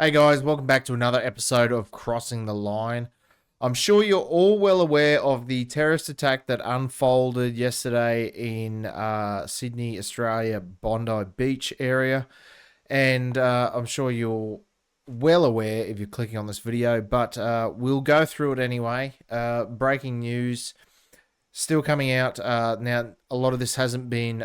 Hey guys, welcome back to another episode of Crossing the Line. I'm sure you're all well aware of the terrorist attack that unfolded yesterday in Sydney, Australia, Bondi Beach area. And I'm sure you're well aware if you're clicking on this video, but we'll go through it anyway. Breaking news still coming out now. A lot of this hasn't been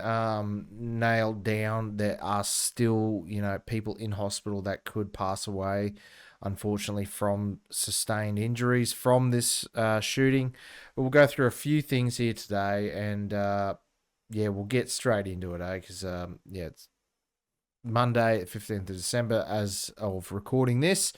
nailed down. There are still, people in hospital that could pass away, unfortunately, from sustained injuries from this shooting. But we'll go through a few things here today, and yeah, we'll get straight into it, because yeah, it's Monday, 15th of December, as of recording this.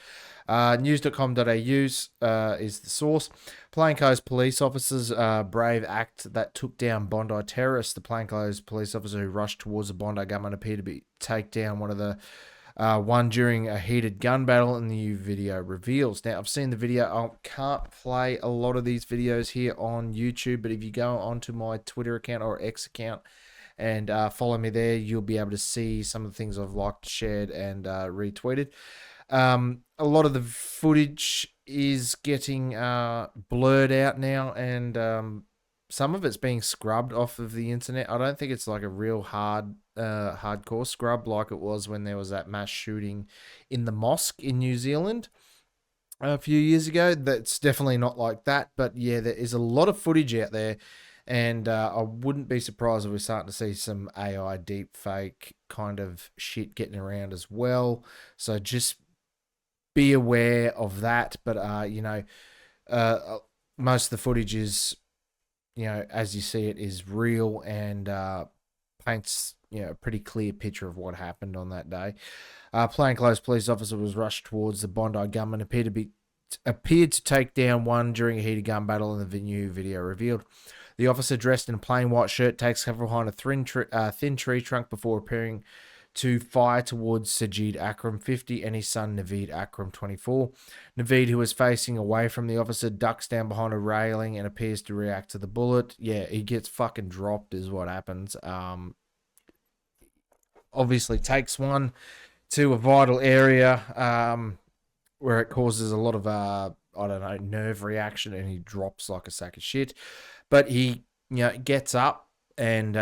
News.com.au is the source. Plainclothes police officers, brave act that took down Bondi terrorists. The plainclothes police officer who rushed towards the Bondi gunman appeared to take down one during a heated gun battle, and the new video reveals. Now, I've seen the video. I can't play a lot of these videos here on YouTube, but if you go onto my Twitter account or X account and follow me there, you'll be able to see some of the things I've liked, shared, and retweeted. A lot of the footage is getting blurred out now, and some of it's being scrubbed off of the internet. I don't think it's like a real hardcore scrub like it was when there was that mass shooting in the mosque in New Zealand a few years ago. That's definitely not like that, but yeah, there is a lot of footage out there. And I wouldn't be surprised if we're starting to see some AI deep fake kind of shit getting around as well. So just be aware of that. But, most of the footage is, as you see it, is real and paints, a pretty clear picture of what happened on that day. Plainclothes police officer was rushed towards the Bondi gunman, appeared to take down one during a heated gun battle, and the new video revealed. The officer, dressed in a plain white shirt, takes cover behind a thin tree trunk before appearing to fire towards Sajid Akram, 50, and his son Naveed Akram, 24. Naveed, who was facing away from the officer, ducks down behind a railing and appears to react to the bullet. Yeah, he gets fucking dropped is what happens. Obviously takes one to a vital area where it causes a lot of, nerve reaction, and he drops like a sack of shit. But he, gets up, and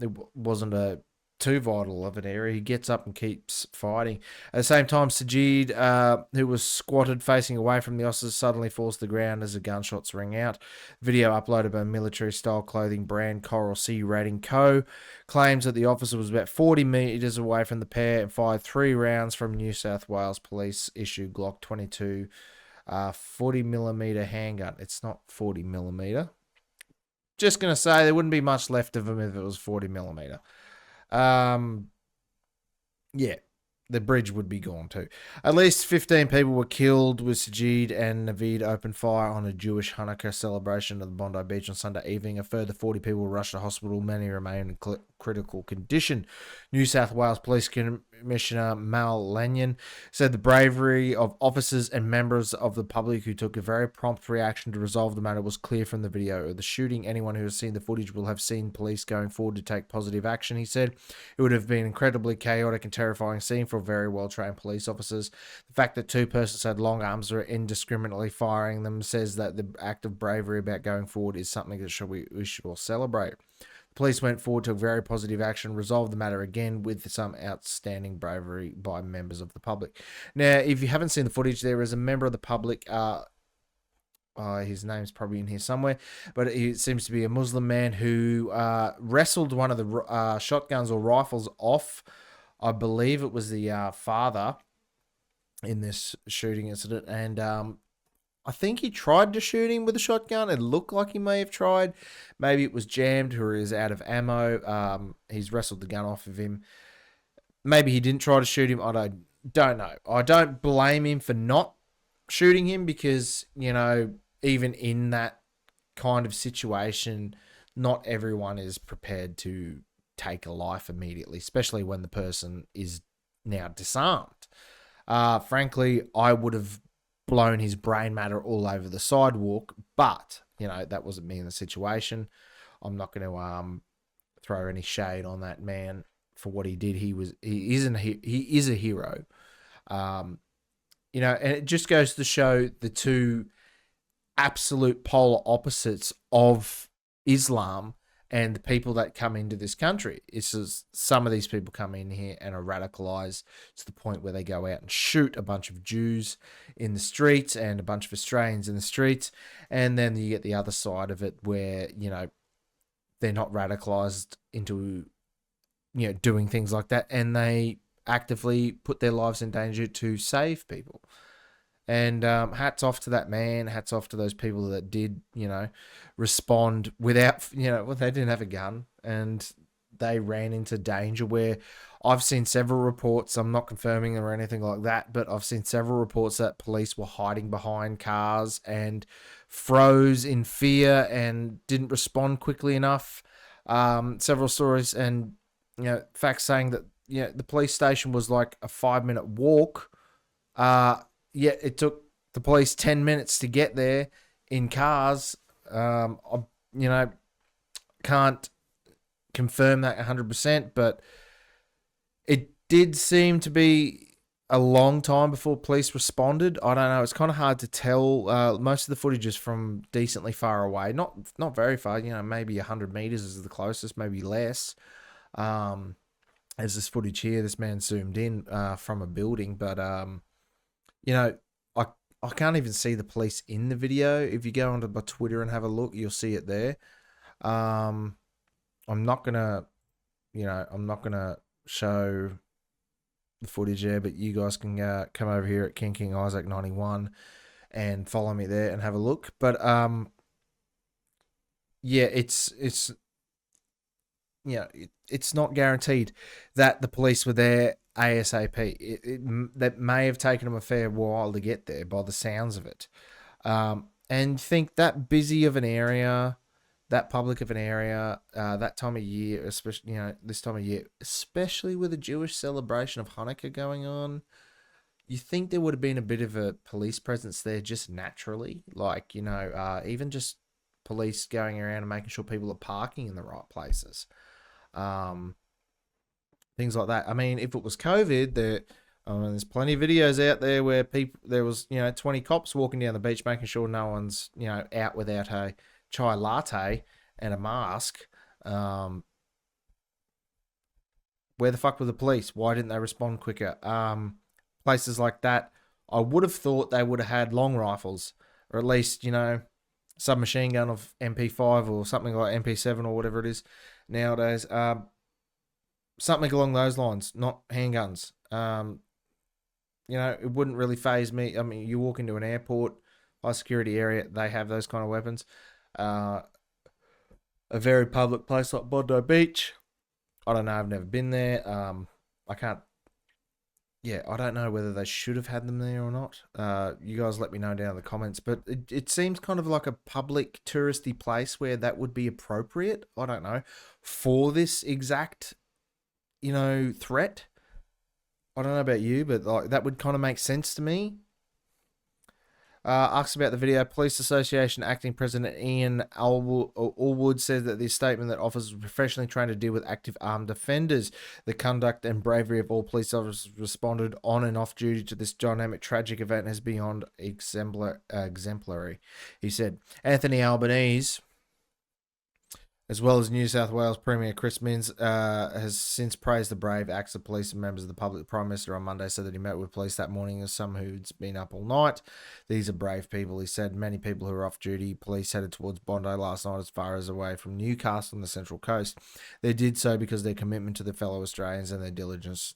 it wasn't too vital of an area. He gets up and keeps fighting. At the same time, Sajid, who was squatted facing away from the officers, suddenly falls to the ground as the gunshots ring out. Video uploaded by military-style clothing brand Coral Sea Rating Co. claims that the officer was about 40 metres away from the pair and fired 3 rounds from New South Wales Police issued Glock 22 40mm handgun. It's not 40mm. Just going to say there wouldn't be much left of him if it was 40mm. Yeah, the bridge would be gone too. At least 15 people were killed, with Sajid and Naveed opened fire on a Jewish Hanukkah celebration at the Bondi Beach on Sunday evening. A further 40 people were rushed to hospital. Many remain in critical condition. New South Wales Police Commissioner Mal Lanyon said the bravery of officers and members of the public who took a very prompt reaction to resolve the matter was clear from the video of the shooting. Anyone who has seen the footage will have seen police going forward to take positive action, he said. It would have been an incredibly chaotic and terrifying scene for very well-trained police officers. The fact that 2 persons had long arms were indiscriminately firing them says that the act of bravery about going forward is something that we should all celebrate. The police went forward, took very positive action, resolved the matter again with some outstanding bravery by members of the public. Now, if you haven't seen the footage, there is a member of the public, his name's probably in here somewhere, but he seems to be a Muslim man who wrestled one of the shotguns or rifles off. I believe it was the father in this shooting incident, and I think he tried to shoot him with a shotgun. It looked like he may have tried. Maybe it was jammed or is out of ammo. He's wrestled the gun off of him. Maybe he didn't try to shoot him. I don't know. I don't blame him for not shooting him because, even in that kind of situation, not everyone is prepared to take a life immediately, especially when the person is now disarmed. Frankly, I would have blown his brain matter all over the sidewalk, but that wasn't me in the situation. I'm not going to throw any shade on that man for what he did. He is a hero. You know, and it just goes to show the two absolute polar opposites of Islam and the people that come into this country. It's just some of these people come in here and are radicalized to the point where they go out and shoot a bunch of Jews in the streets and a bunch of Australians in the streets. And then you get the other side of it where, you know, they're not radicalized into, you know, doing things like that, and they actively put their lives in danger to save people. And hats off to that man. Hats off to those people that did, you know, respond without, you know, well, they didn't have a gun and they ran into danger. Where I've seen several reports, I'm not confirming them or anything like that, but I've seen several reports that police were hiding behind cars and froze in fear and didn't respond quickly enough. Several stories and, you know, facts saying that, you know, the police station was like a 5 minute walk. Yeah, it took the police 10 minutes to get there in cars. I, you know, can't confirm that 100%, but it did seem to be a long time before police responded. I don't know. It's kind of hard to tell. Most of the footage is from decently far away. Not very far, you know, maybe 100 meters is the closest, maybe less. As this footage here, this man zoomed in from a building, but you know, I I can't even see the police in the video. If you go onto my Twitter and have a look, you'll see it there. Um, I'm not gonna, you know, I'm not gonna show the footage there, but you guys can come over here at King Isaac 91 and follow me there and have a look. But yeah, it's you know, it's not guaranteed that the police were there ASAP. That may have taken them a fair while to get there by the sounds of it. And think that busy of an area, that public of an area, that time of year, especially, you know, this time of year, especially with a Jewish celebration of Hanukkah going on, you think there would have been a bit of a police presence there just naturally, like, you know, even just police going around and making sure people are parking in the right places. Um, Things like that. I mean, if it was COVID, there's plenty of videos out there where there was, you know, 20 cops walking down the beach making sure no one's, you know, out without a chai latte and a mask. Where the fuck were the police? Why didn't they respond quicker? Places like that, I would have thought they would have had long rifles, or at least, you know, submachine gun of MP5 or something like MP7 or whatever it is nowadays. Something along those lines, not handguns. You know, it wouldn't really phase me. I mean, you walk into an airport, high security area, they have those kind of weapons. Uh, a very public place like Bondi Beach, I don't know. I've never been there. I can't. Yeah, I don't know whether they should have had them there or not. You guys let me know down in the comments. But it seems kind of like a public touristy place where that would be appropriate. I don't know, for this exact, you know, threat. I don't know about you, but like that would kind of make sense to me. Asks about the video. Police Association acting president Ian Allwood said that the statement that officers were professionally trained to deal with active armed offenders. The conduct and bravery of all police officers responded on and off duty to this dynamic, tragic event is beyond exemplary. He said. Anthony Albanese, as well as New South Wales Premier Chris Minns, has since praised the brave acts of police and members of the public. The Prime Minister on Monday said that he met with police that morning as some who'd been up all night. These are brave people, he said. Many people who are off duty. Police headed towards Bondi last night as far as away from Newcastle on the Central Coast. They did so because their commitment to their fellow Australians and their diligence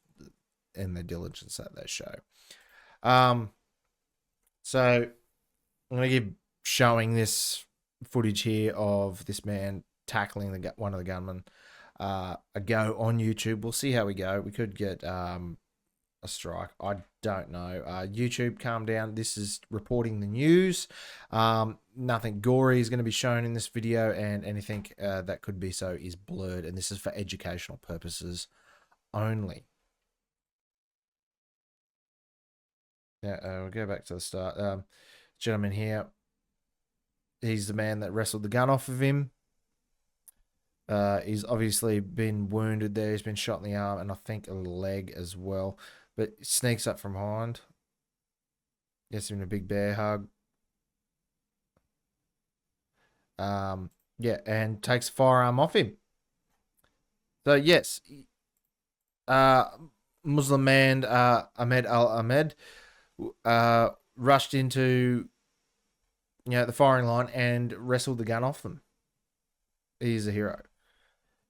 that they show. So I'm going to keep showing this footage here of this man tackling one of the gunmen a go on YouTube. We'll see how we go. We could get a strike. I don't know. YouTube, calm down. This is reporting the news. Nothing gory is going to be shown in this video, and anything that could be so is blurred, and this is for educational purposes only. Yeah, we'll go back to the start. Gentleman here, he's the man that wrestled the gun off of him. He's obviously been wounded there. He's been shot in the arm and I think a leg as well. But sneaks up from behind. Gets him a big bear hug. Yeah, and takes the firearm off him. So yes, uh, Muslim man Ahmed Al Ahmed rushed into the firing line and wrestled the gun off them. He's a hero.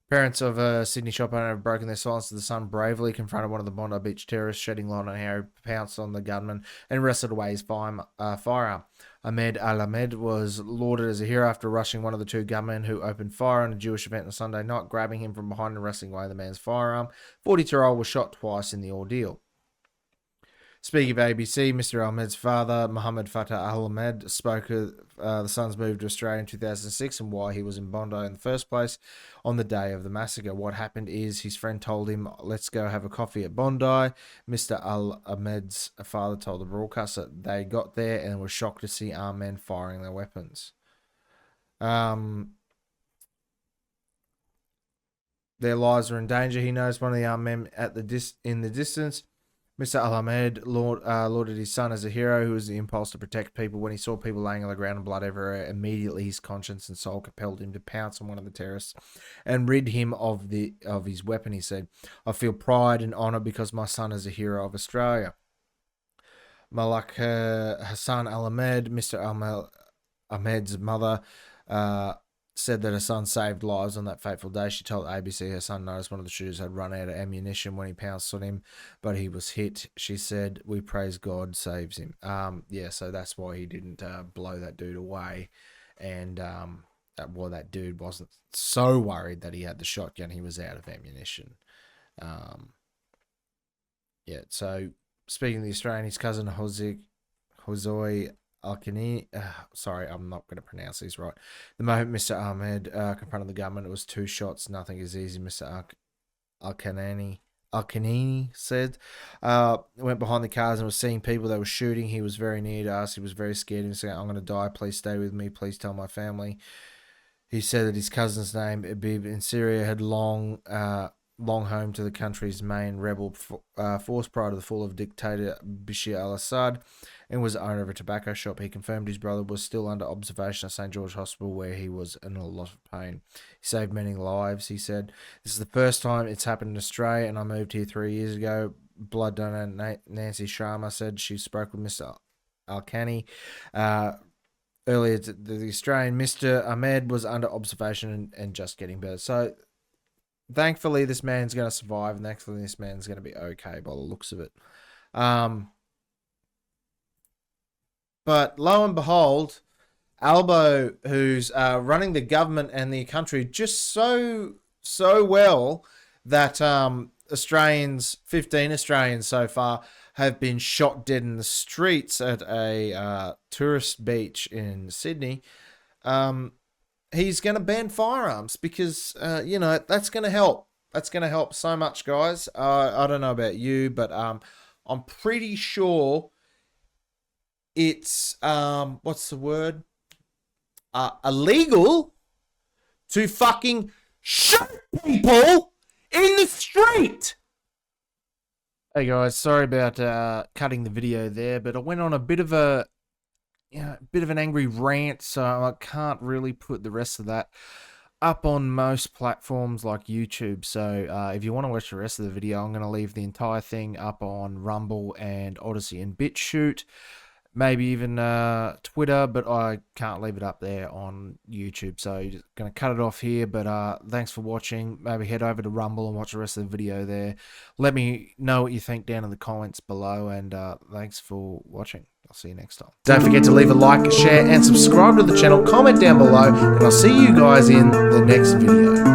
Parents of a Sydney shop owner have broken their silence as the son bravely confronted one of the Bondi Beach terrorists, shedding light on how he pounced on the gunman and wrestled away his firearm. Ahmed Al-Ahmed was lauded as a hero after rushing one of the two gunmen who opened fire on a Jewish event on Sunday night, grabbing him from behind and wrestling away the man's firearm. 42-year-old was shot twice in the ordeal. Speaking of ABC, Mr. Ahmed's father, Mohammed Fatah Ahmed, spoke of the son's move to Australia in 2006 and why he was in Bondi in the first place on the day of the massacre. What happened is his friend told him, let's go have a coffee at Bondi. Mr. Ahmed's father told the broadcaster they got there and were shocked to see armed men firing their weapons. Their lives were in danger. He noticed one of the armed men in the distance. Mr. Al-Ahmed lauded his son as a hero who was the impulse to protect people. When he saw people laying on the ground and blood everywhere, immediately his conscience and soul compelled him to pounce on one of the terrorists and rid him of his weapon. He said, I feel pride and honour because my son is a hero of Australia. Malak Hassan Al-Ahmed, Mr. Ahmed's mother, said that her son saved lives on that fateful day. She told ABC her son noticed one of the shooters had run out of ammunition when he pounced on him, but he was hit. She said, we praise God saves him. Yeah, so that's why he didn't blow that dude away. And that dude wasn't so worried that he had the shotgun. He was out of ammunition. Yeah, so speaking of the Australian, his cousin Hosoi Al-Kanani, sorry, I'm not going to pronounce these right. The moment Mr. Ahmed confronted the government, it was 2 shots. Nothing is easy, Mr. Al-Kanani said. Went behind the cars and was seeing people that were shooting. He was very near to us. He was very scared. He was saying, I'm going to die. Please stay with me. Please tell my family. He said that his cousin's name, Abib, in Syria, had long home to the country's main rebel force prior to the fall of dictator Bashar al-Assad, and was the owner of a tobacco shop. He confirmed his brother was still under observation at St. George Hospital, where he was in a lot of pain. He saved many lives, he said. This is the first time it's happened in Australia, and I moved here 3 years ago. Blood donor Nancy Sharma said she spoke with Mr. Al-Kani earlier. The Australian Mr. Ahmed was under observation and just getting better. So thankfully, this man's going to survive, and thankfully, this man's going to be okay by the looks of it. But lo and behold, Albo, who's running the government and the country just so well that 15 Australians so far have been shot dead in the streets at a tourist beach in Sydney. He's going to ban firearms because, that's going to help. That's going to help so much, guys. I don't know about you, but I'm pretty sure it's, what's the word? Illegal to fucking shoot people in the street. Hey, guys, sorry about cutting the video there, but I went on a bit of an angry rant, so I can't really put the rest of that up on most platforms like YouTube. So if you want to watch the rest of the video, I'm going to leave the entire thing up on Rumble and Odyssey and BitChute. Maybe even Twitter, but I can't leave it up there on YouTube. So just going to cut it off here, but thanks for watching. Maybe head over to Rumble and watch the rest of the video there. Let me know what you think down in the comments below, and thanks for watching. I'll see you next time. Don't forget to leave a like, share, and subscribe to the channel. Comment down below, and I'll see you guys in the next video.